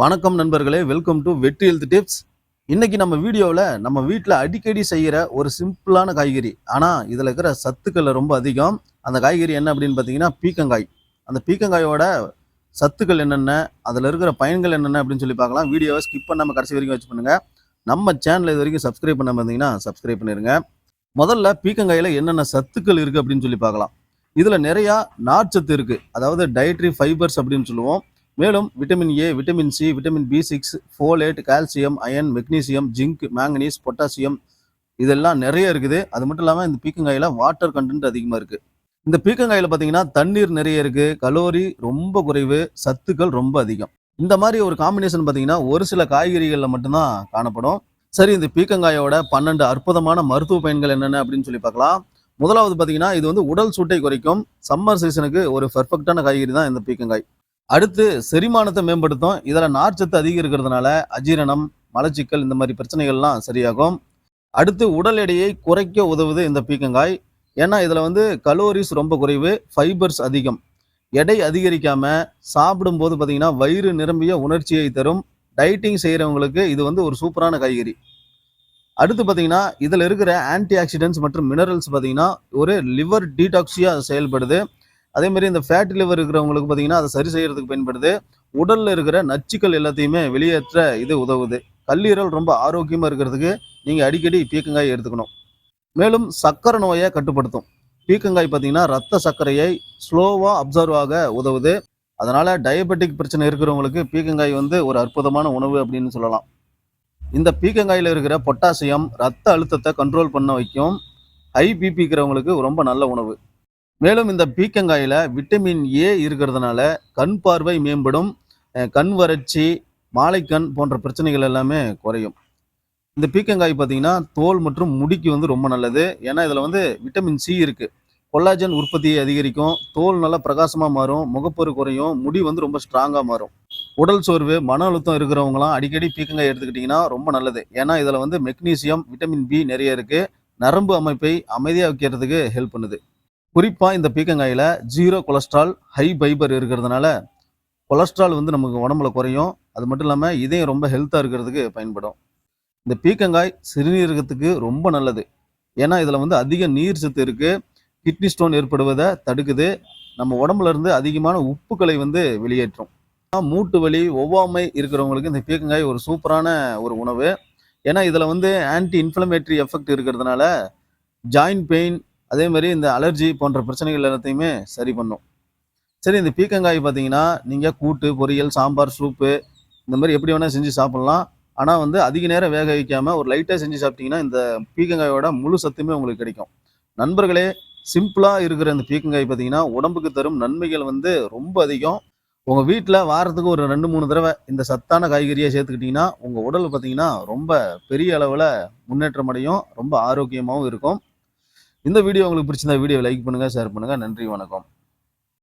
வணக்கம் நண்பர்களே, welcome to வெற்றி ஹெல்த் டிப்ஸ். இன்னைக்கு நம்ம வீடியோவில் நம்ம வீட்டில் அடிக்கடி செய்கிற ஒரு சிம்பிளான காய்கறி, ஆனால் இதில் இருக்கிற சத்துக்கள் ரொம்ப அதிகம். அந்த காய்கறி என்ன அப்படின்னு பார்த்தீங்கன்னா பீக்கங்காய். அந்த பீக்கங்காயோட சத்துக்கள் என்னென்ன, அதில் இருக்கிற பயன்கள் என்னென்ன அப்படின்னு சொல்லி பார்க்கலாம். வீடியோவை ஸ்கிப் பண்ணாமல் கடைசி வரைக்கும் வச்சு பண்ணுங்கள். நம்ம சேனல் இது வரைக்கும் சப்ஸ்கிரைப் பண்ணாமல் இருந்தீங்கன்னா சப்ஸ்கிரைப் பண்ணிடுங்க. முதல்ல பீக்கங்காயில் என்னென்ன சத்துக்கள் இருக்குது அப்படின்னு சொல்லி பார்க்கலாம். இதில் நிறையா நார்ச்சத்து இருக்குது, அதாவது டயட்ரி ஃபைபர்ஸ் அப்படின்னு சொல்லுவோம். மேலும் vitamin A, vitamin C, vitamin பி6, folate, calcium, iron, magnesium, zinc, manganese, potassium இதெல்லாம் நிறைய இருக்குது. அது மட்டும் இல்லாமல் இந்த பீக்கங்காயில் வாட்டர் கண்டென்ட் அதிகமாக இருக்குது. இந்த பீக்கங்காயில் பார்த்தீங்கன்னா தண்ணீர் நிறைய இருக்குது, கலோரி ரொம்ப குறைவு, சத்துக்கள் ரொம்ப அதிகம். இந்த மாதிரி ஒரு காம்பினேஷன் பார்த்தீங்கன்னா ஒரு சில காய்கறிகளில் மட்டும்தான் காணப்படும். சரி, இந்த பீக்கங்காயோட 12 அற்புதமான மருத்துவ பயன்கள் என்னென்ன அப்படின்னு சொல்லி பார்க்கலாம். முதலாவது பார்த்தீங்கன்னா இது உடல் சூட்டை குறைக்கும். சம்மர் சீசனுக்கு ஒரு பெர்ஃபெக்டான காய்கறி தான் இந்த பீக்கங்காய். அடுத்து செரிமானத்தை மேம்படுத்தும். இதில் நார்ச்சத்து அதிகம் இருக்கிறதுனால அஜீரணம், மலச்சிக்கல் இந்த மாதிரி பிரச்சனைகள்லாம் சரியாகும். அடுத்து உடல் எடையை குறைக்க உதவுது இந்த பீக்கங்காய். ஏன்னா இதில் கலோரிஸ் ரொம்ப குறைவு, ஃபைபர்ஸ் அதிகம். எடை அதிகரிக்காமல் சாப்பிடும்போது பார்த்தீங்கன்னா வயிறு நிரம்பிய உணர்ச்சியை தரும். டயட்டிங் செய்கிறவங்களுக்கு இது ஒரு சூப்பரான காய்கறி. அடுத்து பார்த்தீங்கன்னா இதில் இருக்கிற ஆன்டி ஆக்சிடென்ட்ஸ் மற்றும் மினரல்ஸ் பார்த்தீங்கன்னா ஒரு லிவர் டீடாக்ஸியாக செயல்படுது. அதே மாதிரி இந்த ஃபேட்டி லிவர் இருக்கிறவங்களுக்கு பார்த்தீங்கன்னா அதை சரி செய்யறதுக்கு பயன்படுது. உடலில் இருக்கிற நச்சுக்கள் எல்லாத்தையுமே வெளியேற்ற இது உதவுது. கல்லீரல் ரொம்ப ஆரோக்கியமாக இருக்கிறதுக்கு நீங்கள் அடிக்கடி பீக்கங்காய் எடுத்துக்கணும். மேலும் சர்க்கரை நோயை கட்டுப்படுத்தும். பீக்கங்காய் பார்த்தீங்கன்னா ரத்த சர்க்கரையை ஸ்லோவாக அப்சர்வ் ஆக உதவுது. அதனால் டயபெட்டிக் பிரச்சனை இருக்கிறவங்களுக்கு பீக்கங்காய் ஒரு அற்புதமான உணவு அப்படின்னு சொல்லலாம். இந்த பீக்கங்காயில் இருக்கிற பொட்டாசியம் ரத்த அழுத்தத்தை கண்ட்ரோல் பண்ண வைக்கும். ஹை பிபி இருக்கிறவங்களுக்கு ரொம்ப நல்ல உணவு. மேலும் இந்த பீக்கங்காயில் விட்டமின் ஏ இருக்கிறதுனால கண் பார்வை மேம்படும். கண் வறட்சி, மாலைக்கண் போன்ற பிரச்சனைகள் எல்லாமே குறையும். இந்த பீக்கங்காய் பார்த்தீங்கன்னா தோல் மற்றும் முடிக்கு ரொம்ப நல்லது. ஏன்னா இதில் விட்டமின் சி இருக்குது. கொல்லாஜன் உற்பத்தியை அதிகரிக்கும். தோல் நல்லா பிரகாசமாக மாறும், முகப்பொரு குறையும், முடி ரொம்ப ஸ்ட்ராங்காக மாறும். உடல் சோர்வு, மன அழுத்தம் இருக்கிறவங்களாம் அடிக்கடி பீக்கங்காய் எடுத்துக்கிட்டிங்கன்னா ரொம்ப நல்லது. ஏன்னா இதில் மெக்னீசியம், விட்டமின் பி நிறைய இருக்குது. நரம்பு அமைப்பை அமைதியாக வைக்கிறதுக்கு ஹெல்ப் பண்ணுது. குறிப்பாக இந்த பீக்கங்காயில் 0 கொலஸ்ட்ரால், ஹை ஃபைபர் இருக்கிறதுனால கொலஸ்ட்ரால் நமக்கு உடம்புல குறையும். அது மட்டும் இல்லாமல் இதயம் ரொம்ப ஹெல்த்தாக இருக்கிறதுக்கு பயன்படும். இந்த பீக்கங்காய் சிறுநீரகத்துக்கு ரொம்ப நல்லது. ஏன்னா இதில் அதிக நீர் சத்து இருக்குது. கிட்னி ஸ்டோன் ஏற்படுவதை தடுக்குது. நம்ம உடம்புல இருந்து அதிகமான உப்புக்களை வெளியேற்றும். மூட்டு வலி, ஒவ்வாமை இருக்கிறவங்களுக்கு இந்த பீக்கங்காய் ஒரு சூப்பரான ஒரு உணவு. ஏன்னா இதில் ஆன்டி இன்ஃப்ளமேட்டரி எஃபெக்ட் இருக்கிறதுனால ஜாயின்ட் பெயின், அதே மாதிரி இந்த அலர்ஜி போன்ற பிரச்சனைகள் எல்லாத்தையுமே சரி பண்ணும். சரி, இந்த பீக்கங்காய் பார்த்தீங்கன்னா நீங்கள் கூட்டு, பொரியல், சாம்பார், சூப்பு இந்த மாதிரி எப்படி வேணால் செஞ்சு சாப்பிட்லாம். ஆனால் அதிக நேரம் வேக வைக்காமல் ஒரு லைட்டாக செஞ்சு சாப்பிட்டீங்கன்னா இந்த பீக்கங்காயோட முழு சத்துமே உங்களுக்கு கிடைக்கும். நண்பர்களே, சிம்பிளாக இருக்கிற இந்த பீக்கங்காய் பார்த்தீங்கன்னா உடம்புக்கு தரும் நன்மைகள் ரொம்ப அதிகம். உங்கள் வீட்டில் வாரத்துக்கு ஒரு 2-3 தடவை இந்த சத்தான காய்கறியை சேர்த்துக்கிட்டிங்கன்னா உங்கள் உடல் பார்த்தீங்கன்னா ரொம்ப பெரிய அளவில் முன்னேற்றம் அடையும், ரொம்ப ஆரோக்கியமாகவும் இருக்கும். இந்த வீடியோ உங்களுக்கு பிடிச்சிருந்தா வீடியோ லைக் பண்ணுங்கள், ஷேர் பண்ணுங்கள். நன்றி, வணக்கம்.